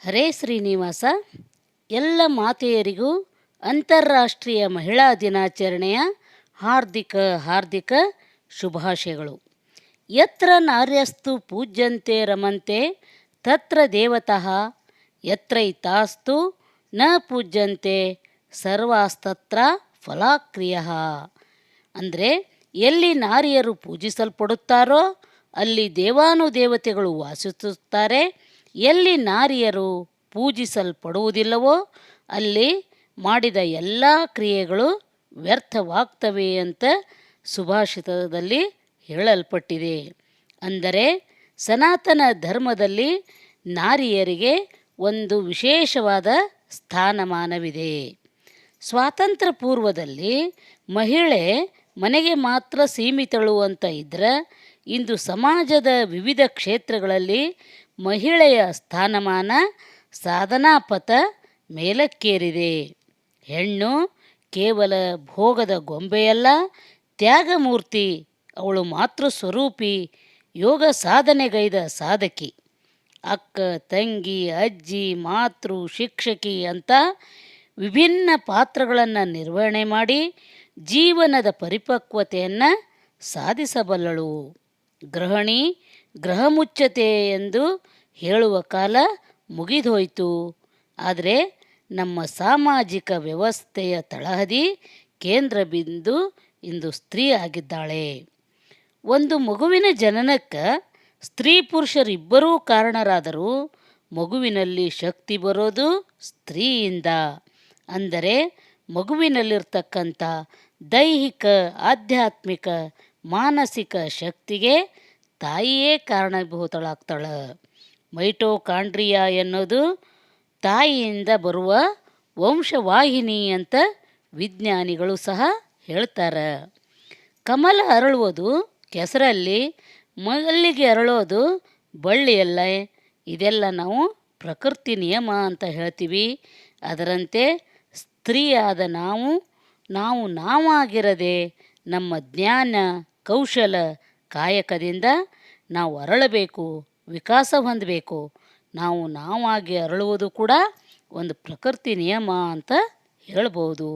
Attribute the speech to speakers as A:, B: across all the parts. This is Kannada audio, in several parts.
A: ಹರೇ ಶ್ರೀನಿವಾಸ. ಎಲ್ಲ ಮಾತೆಯರಿಗೂ ಅಂತಾರಾಷ್ಟ್ರೀಯ ಮಹಿಳಾ ದಿನಾಚರಣೆಯ ಹಾರ್ದಿಕ ಹಾರ್ದಿಕ ಶುಭಾಶಯಗಳು. ಯತ್ರ ನಾರ್ಯಸ್ತು ಪೂಜ್ಯಂತೆ ರಮಂತೆ ತತ್ರ ದೇವತಃ ಯತ್ರೈತಾಸ್ತು ನ ಪೂಜ್ಯಂತೆ ಸರ್ವಾಸ್ತತ್ರ ಫಲಾಕ್ರಿಯಃ. ಅಂದರೆ ಎಲ್ಲಿ ನಾರಿಯರು ಪೂಜಿಸಲ್ಪಡುತ್ತಾರೋ ಅಲ್ಲಿ ದೇವಾನುದೇವತೆಗಳು ವಾಸಿಸುತ್ತಾರೆ. ಎಲ್ಲಿ ನಾರಿಯರು ಪೂಜಿಸಲ್ಪಡುವುದಿಲ್ಲವೋ ಅಲ್ಲಿ ಮಾಡಿದ ಎಲ್ಲ ಕ್ರಿಯೆಗಳು ವ್ಯರ್ಥವಾಗ್ತವೆ ಅಂತ ಸುಭಾಷಿತದಲ್ಲಿ ಹೇಳಲ್ಪಟ್ಟಿದೆ. ಅಂದರೆ ಸನಾತನ ಧರ್ಮದಲ್ಲಿ ನಾರಿಯರಿಗೆ ಒಂದು ವಿಶೇಷವಾದ ಸ್ಥಾನಮಾನವಿದೆ. ಸ್ವಾತಂತ್ರ್ಯ ಪೂರ್ವದಲ್ಲಿ ಮಹಿಳೆ ಮನೆಗೆ ಮಾತ್ರ ಸೀಮಿತಳು ಅಂತ ಇದ್ದರೆ, ಇಂದು ಸಮಾಜದ ವಿವಿಧ ಕ್ಷೇತ್ರಗಳಲ್ಲಿ ಮಹಿಳೆಯ ಸ್ಥಾನಮಾನ ಸಾಧನಾಪಥ ಮೇಲಕ್ಕೇರಿದೆ. ಹೆಣ್ಣು ಕೇವಲ ಭೋಗದ ಗೊಂಬೆಯಲ್ಲ, ತ್ಯಾಗಮೂರ್ತಿ. ಅವಳು ಮಾತೃಸ್ವರೂಪಿ, ಯೋಗ ಸಾಧನೆಗೈದ ಸಾಧಕಿ. ಅಕ್ಕ, ತಂಗಿ, ಅಜ್ಜಿ, ಮಾತೃ, ಶಿಕ್ಷಕಿ ಅಂತ ವಿಭಿನ್ನ ಪಾತ್ರಗಳನ್ನು ನಿರ್ವಹಣೆ ಮಾಡಿ ಜೀವನದ ಪರಿಪಕ್ವತೆಯನ್ನು ಸಾಧಿಸಬಲ್ಲಳು. ಗೃಹಿಣಿ ಗೃಹಮುಚ್ಚತೆ ಎಂದು ಹೇಳುವ ಕಾಲ ಮುಗಿದೋಯ್ತು. ಆದರೆ ನಮ್ಮ ಸಾಮಾಜಿಕ ವ್ಯವಸ್ಥೆಯ ತಳಹದಿ ಕೇಂದ್ರ ಬಿಂದು ಇಂದು ಸ್ತ್ರೀ ಆಗಿದ್ದಾಳೆ. ಒಂದು ಮಗುವಿನ ಜನನಕ್ಕೆ ಸ್ತ್ರೀ ಪುರುಷರಿಬ್ಬರೂ ಕಾರಣರಾದರೂ ಮಗುವಿನಲ್ಲಿ ಶಕ್ತಿ ಬರೋದು ಸ್ತ್ರೀಯಿಂದ. ಅಂದರೆ ಮಗುವಿನಲ್ಲಿರ್ತಕ್ಕಂಥ ದೈಹಿಕ, ಆಧ್ಯಾತ್ಮಿಕ, ಮಾನಸಿಕ ಶಕ್ತಿಗೆ ತಾಯಿಯೇ ಕಾರಣಭೂತಳಾಗ್ತಾಳೆ. ಮೈಟೋಕಾಂಡ್ರಿಯಾ ಎನ್ನುವುದು ತಾಯಿಯಿಂದ ಬರುವ ವಂಶವಾಹಿನಿ ಅಂತ ವಿಜ್ಞಾನಿಗಳು ಸಹ ಹೇಳ್ತಾರೆ. ಕಮಲ ಅರಳುವುದು ಕೆಸರಲ್ಲಿ, ಮಲ್ಲಿಗೆ ಅರಳೋದು ಬಳ್ಳಿಯಲ್ಲ. ಇದೆಲ್ಲ ನಾವು ಪ್ರಕೃತಿ ನಿಯಮ ಅಂತ ಹೇಳ್ತೀವಿ. ಅದರಂತೆ ಸ್ತ್ರೀಯಾದ ನಾವು ನಾವಾಗಿರದೆ ನಮ್ಮ ಜ್ಞಾನ, ಕೌಶಲ, ಕಾಯಕದಿಂದ ನಾವು ಅರಳಬೇಕು, ವಿಕಾಸ ಹೊಂದಬೇಕು. ನಾವಾಗಿ ಅರಳುವುದು ಕೂಡ ಒಂದು ಪ್ರಕೃತಿ ನಿಯಮ ಅಂತ ಹೇಳ್ಬೋದು.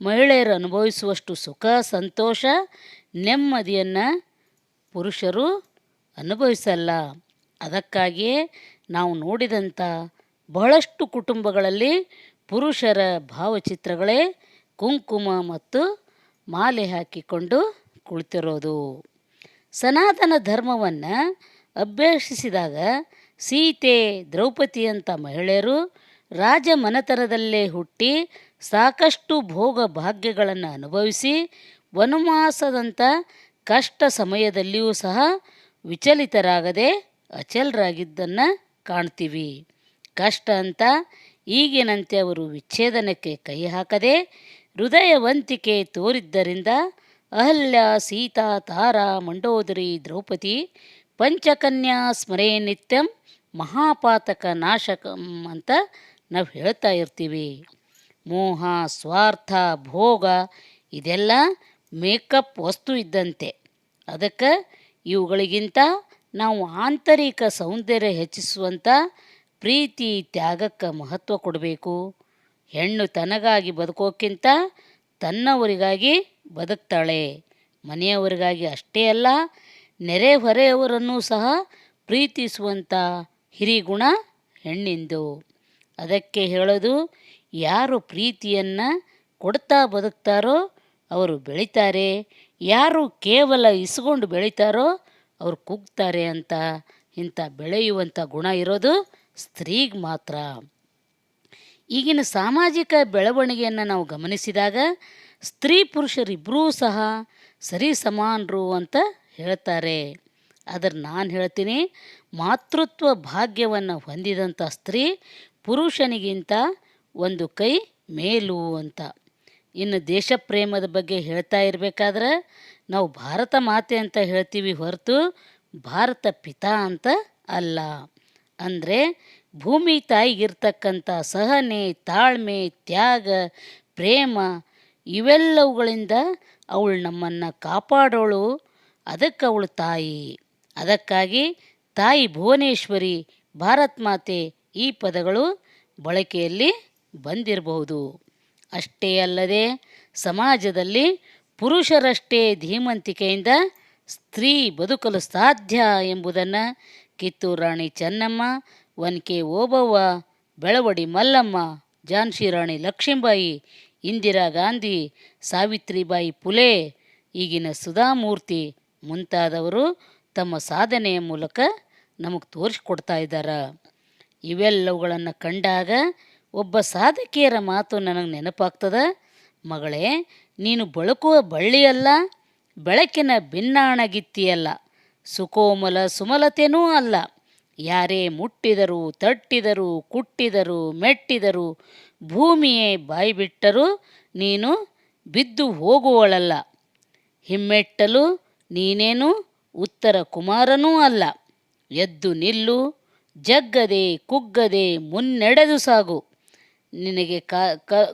A: ಮಹಿಳೆಯರು ಅನುಭವಿಸುವಷ್ಟು ಸುಖ, ಸಂತೋಷ, ನೆಮ್ಮದಿಯನ್ನು ಪುರುಷರು ಅನುಭವಿಸಲ್ಲ. ಅದಕ್ಕಾಗಿಯೇ ನಾವು ನೋಡಿದಂಥ ಬಹಳಷ್ಟು ಕುಟುಂಬಗಳಲ್ಲಿ ಪುರುಷರ ಭಾವಚಿತ್ರಗಳೇ ಕುಂಕುಮ ಮತ್ತು ಮಾಲೆ ಹಾಕಿಕೊಂಡು ಕುಳಿತಿರೋದು. ಸನಾತನ ಧರ್ಮವನ್ನು ಅಭ್ಯಸಿಸಿದಾಗ ಸೀತೆ, ದ್ರೌಪದಿಯಂಥ ಮಹಿಳೆಯರು ರಾಜಮನೆತನದಲ್ಲೇ ಹುಟ್ಟಿ ಸಾಕಷ್ಟು ಭೋಗ ಭಾಗ್ಯಗಳನ್ನು ಅನುಭವಿಸಿ ವನವಾಸದಂಥ ಕಷ್ಟ ಸಮಯದಲ್ಲಿಯೂ ಸಹ ವಿಚಲಿತರಾಗದೆ ಅಚಲರಾಗಿದ್ದನ್ನು ಕಾಣ್ತೀವಿ. ಕಷ್ಟ ಅಂತ ಈಗಿನಂತೆ ಅವರು ವಿಚ್ಛೇದನಕ್ಕೆ ಕೈ ಹಾಕದೆ ಹೃದಯವಂತಿಕೆ ತೋರಿದ್ದರಿಂದ ಅಹಲ್ಯ, ಸೀತಾ, ತಾರಾ, ಮಂಡೋದರಿ, ದ್ರೌಪದಿ ಪಂಚಕನ್ಯಾ ಸ್ಮರೇ ನಿತ್ಯಂ ಮಹಾಪಾತಕ ನಾಶಕಂ ಅಂತ ನಾವು ಹೇಳ್ತಾ ಇರ್ತೀವಿ. ಮೋಹ, ಸ್ವಾರ್ಥ, ಭೋಗ ಇದೆಲ್ಲ ಮೇಕಪ್ ವಸ್ತು ಇದ್ದಂತೆ. ಅದಕ್ಕೆ ಇವುಗಳಿಗಿಂತ ನಾವು ಆಂತರಿಕ ಸೌಂದರ್ಯ ಹೆಚ್ಚಿಸುವಂಥ ಪ್ರೀತಿ, ತ್ಯಾಗಕ್ಕೆ ಮಹತ್ವ ಕೊಡಬೇಕು. ಹೆಣ್ಣು ತನಗಾಗಿ ಬದುಕೋಕ್ಕಿಂತ ತನ್ನವರಿಗಾಗಿ ಬದುಕ್ತಾಳೆ. ಮನೆಯವರಿಗಾಗಿ ಅಷ್ಟೇ ಅಲ್ಲ, ನೆರೆಹೊರೆಯವರನ್ನೂ ಸಹ ಪ್ರೀತಿಸುವಂಥ ಹಿರಿಗುಣ ಹೆಣ್ಣಿಂದು. ಅದಕ್ಕೆ ಹೇಳೋದು, ಯಾರು ಪ್ರೀತಿಯನ್ನು ಕೊಡ್ತಾ ಬದುಕ್ತಾರೋ ಅವರು ಬೆಳೀತಾರೆ, ಯಾರು ಕೇವಲ ಇಸ್ಕೊಂಡು ಬೆಳೀತಾರೋ ಅವರು ಕುಗ್ತಾರೆ ಅಂತ. ಇಂಥ ಬೆಳೆಯುವಂಥ ಗುಣ ಇರೋದು ಸ್ತ್ರೀಗೆ ಮಾತ್ರ. ಈಗಿನ ಸಾಮಾಜಿಕ ಬೆಳವಣಿಗೆಯನ್ನು ನಾವು ಗಮನಿಸಿದಾಗ ಸ್ತ್ರೀ ಪುರುಷರಿಬ್ಬರೂ ಸಹ ಸರಿ ಸಮಾನರು ಅಂತ ಹೇಳ್ತಾರೆ. ಆದರೆ ನಾನು ಹೇಳ್ತೀನಿ, ಮಾತೃತ್ವ ಭಾಗ್ಯವನ್ನು ಹೊಂದಿದಂಥ ಸ್ತ್ರೀ ಪುರುಷನಿಗಿಂತ ಒಂದು ಕೈ ಮೇಲು ಅಂತ. ಇನ್ನು ದೇಶ ಪ್ರೇಮದ ಬಗ್ಗೆ ಹೇಳ್ತಾ ಇರಬೇಕಾದ್ರೆ ನಾವು ಭಾರತ ಮಾತೆ ಅಂತ ಹೇಳ್ತೀವಿ ಹೊರತು ಭಾರತ ಪಿತಾ ಅಂತ ಅಲ್ಲ. ಅಂದರೆ ಭೂಮಿ ತಾಯಿಗಿರ್ತಕ್ಕಂಥ ಸಹನೆ, ತಾಳ್ಮೆ, ತ್ಯಾಗ, ಪ್ರೇಮ ಇವೆಲ್ಲವುಗಳಿಂದ ಅವಳು ನಮ್ಮನ್ನು ಕಾಪಾಡೋಳು. ಅದಕ್ಕೆ ಅವಳು ತಾಯಿ. ಅದಕ್ಕಾಗಿ ತಾಯಿ ಭುವನೇಶ್ವರಿ, ಭಾರತ್ ಮಾತೆ ಈ ಪದಗಳು ಬಳಕೆಯಲ್ಲಿ ಬಂದಿರಬಹುದು. ಅಷ್ಟೇ ಅಲ್ಲದೆ ಸಮಾಜದಲ್ಲಿ ಪುರುಷರಷ್ಟೇ ಧೀಮಂತಿಕೆಯಿಂದ ಸ್ತ್ರೀ ಬದುಕಲು ಸಾಧ್ಯ ಎಂಬುದನ್ನು ಕಿತ್ತೂರು ರಾಣಿ ಚೆನ್ನಮ್ಮ, ಒನಕೆ ಓಬವ್ವ, ಬೆಳವಡಿ ಮಲ್ಲಮ್ಮ, ಝಾನ್ಸಿ ರಾಣಿ ಲಕ್ಷ್ಮೀಬಾಯಿ, ಇಂದಿರಾ ಗಾಂಧಿ, ಸಾವಿತ್ರಿಬಾಯಿ ಫುಲೆ, ಈಗಿನ ಸುಧಾಮೂರ್ತಿ ಮುಂತಾದವರು ತಮ್ಮ ಸಾಧನೆಯ ಮೂಲಕ ನಮಗೆ ತೋರಿಸ್ಕೊಡ್ತಾ ಇದ್ದಾರೆ. ಇವೆಲ್ಲವುಗಳನ್ನು ಕಂಡಾಗ ಒಬ್ಬ ಸಾಧಕಿಯರ ಮಾತು ನನಗೆ ನೆನಪಾಗ್ತದೆ. ಮಗಳೇ, ನೀನು ಬಳುಕುವ ಬಳ್ಳಿಯಲ್ಲ, ಬೆಳಕಿನ ಭಿನ್ನಾಣಗಿತ್ತಿಯಲ್ಲ, ಸುಕೋಮಲ ಸುಮಲತೆನೂ ಅಲ್ಲ. ಯಾರೇ ಮುಟ್ಟಿದರೂ, ತಟ್ಟಿದರೂ, ಕುಟ್ಟಿದರೂ, ಮೆಟ್ಟಿದರೂ, ಭೂಮಿಯೇ ಬಾಯ್ಬಿಟ್ಟರೂ ನೀನು ಬಿದ್ದು ಹೋಗುವಳಲ್ಲ. ಹಿಮ್ಮೆಟ್ಟಲು ನೀನೇನು ಉತ್ತರ ಕುಮಾರನೂ ಅಲ್ಲ. ಎದ್ದು ನಿಲ್ಲು, ಜಗ್ಗದೆ ಕುಗ್ಗದೆ ಮುನ್ನಡೆದು ಸಾಗು. ನಿನಗೆ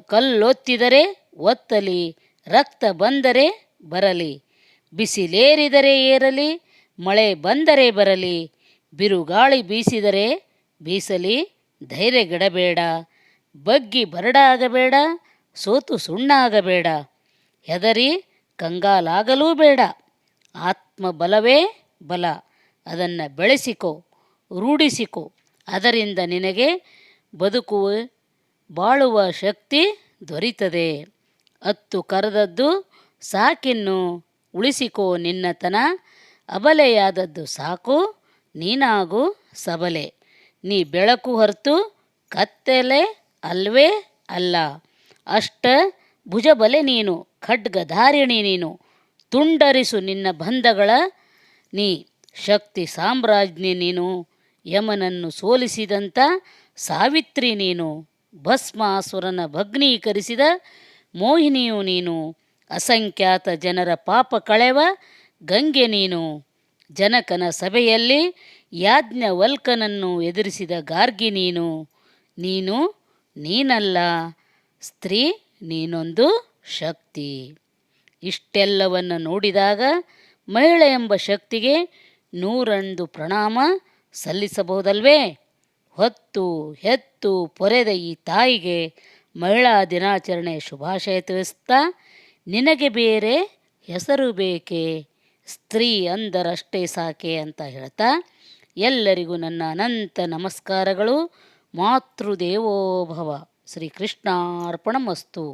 A: ಕಲ್ಲೊತ್ತಿದರೆ ಒತ್ತಲಿ, ರಕ್ತ ಬಂದರೆ ಬರಲಿ, ಬಿಸಿಲೇರಿದರೆ ಏರಲಿ, ಮಳೆ ಬಂದರೆ ಬರಲಿ, ಬಿರುಗಾಳಿ ಬೀಸಿದರೆ ಬೀಸಲಿ, ಧೈರ್ಯಗೆಡಬೇಡ, ಬಗ್ಗಿ ಬರಡಾಗಬೇಡ, ಸೋತು ಸುಣ್ಣಾಗಬೇಡ, ಹೆದರಿ ಕಂಗಾಲಾಗಲೂ ಬೇಡ. ಆತ್ಮಬಲವೇ ಬಲ, ಅದನ್ನು ಬೆಳೆಸಿಕೊ, ರೂಢಿಸಿಕೊ. ಅದರಿಂದ ನಿನಗೆ ಬದುಕುವ ಬಾಳುವ ಶಕ್ತಿ ದೊರೀತದೆ. ಅತ್ತು ಕರೆದದ್ದು ಸಾಕಿನ್ನು ಉಳಿಸಿಕೋ ನಿನ್ನತನ, ಅಬಲೆಯಾದದ್ದು ಸಾಕು ನೀನಾಗು ಸಬಲೆ. ನೀ ಬೆಳಕು ಹೊರತು ಕತ್ತಲೆ ಅಲ್ವೇ ಅಲ್ಲ. ಅಷ್ಟ ಭುಜಬಲೆ ನೀನು, ಖಡ್ಗಧಾರಿಣಿ ನೀನು, ತುಂಡರಿಸು ನಿನ್ನ ಬಂಧಗಳ ನೀ, ಶಕ್ತಿ ಸಾಮ್ರಾಜ್ಞಿ ನೀನು, ಯಮನನ್ನು ಸೋಲಿಸಿದಂಥ ಸಾವಿತ್ರಿ ನೀನು, ಭಸ್ಮಾಸುರನ ಭಗ್ನೀಕರಿಸಿದ ಮೋಹಿನಿಯು ನೀನು, ಅಸಂಖ್ಯಾತ ಜನರ ಪಾಪ ಕಳೆವ ಗಂಗೆ ನೀನು, ಜನಕನ ಸಭೆಯಲ್ಲಿ ಯಾಜ್ಞವಲ್ಕನನ್ನು ಎದುರಿಸಿದ ಗಾರ್ಗಿ ನೀನು. ನೀನು ನೀನಲ್ಲ ಸ್ತ್ರೀ, ನೀನೊಂದು ಶಕ್ತಿ. ಇಷ್ಟೆಲ್ಲವನ್ನು ನೋಡಿದಾಗ ಮಹಿಳೆ ಎಂಬ ಶಕ್ತಿಗೆ 101 ಪ್ರಣಾಮ ಸಲ್ಲಿಸಬಹುದಲ್ವೇ? ಹೊತ್ತು ಹೆತ್ತು ಪೊರೆದ ಈ ತಾಯಿಗೆ ಮಹಿಳಾ ದಿನಾಚರಣೆ ಶುಭಾಶಯ ತಿಳಿಸ್ತಾ, ನಿನಗೆ ಬೇರೆ ಹೆಸರು ಬೇಕೆ, ಸ್ತ್ರೀ ಅಂದರಷ್ಟೇ ಸಾಕೆ ಅಂತ ಹೇಳ್ತಾ ಎಲ್ಲರಿಗೂ ನನ್ನ ಅನಂತ ನಮಸ್ಕಾರಗಳು. ಮಾತೃದೇವೋಭವ. ಶ್ರೀಕೃಷ್ಣಾರ್ಪಣಮಸ್ತು.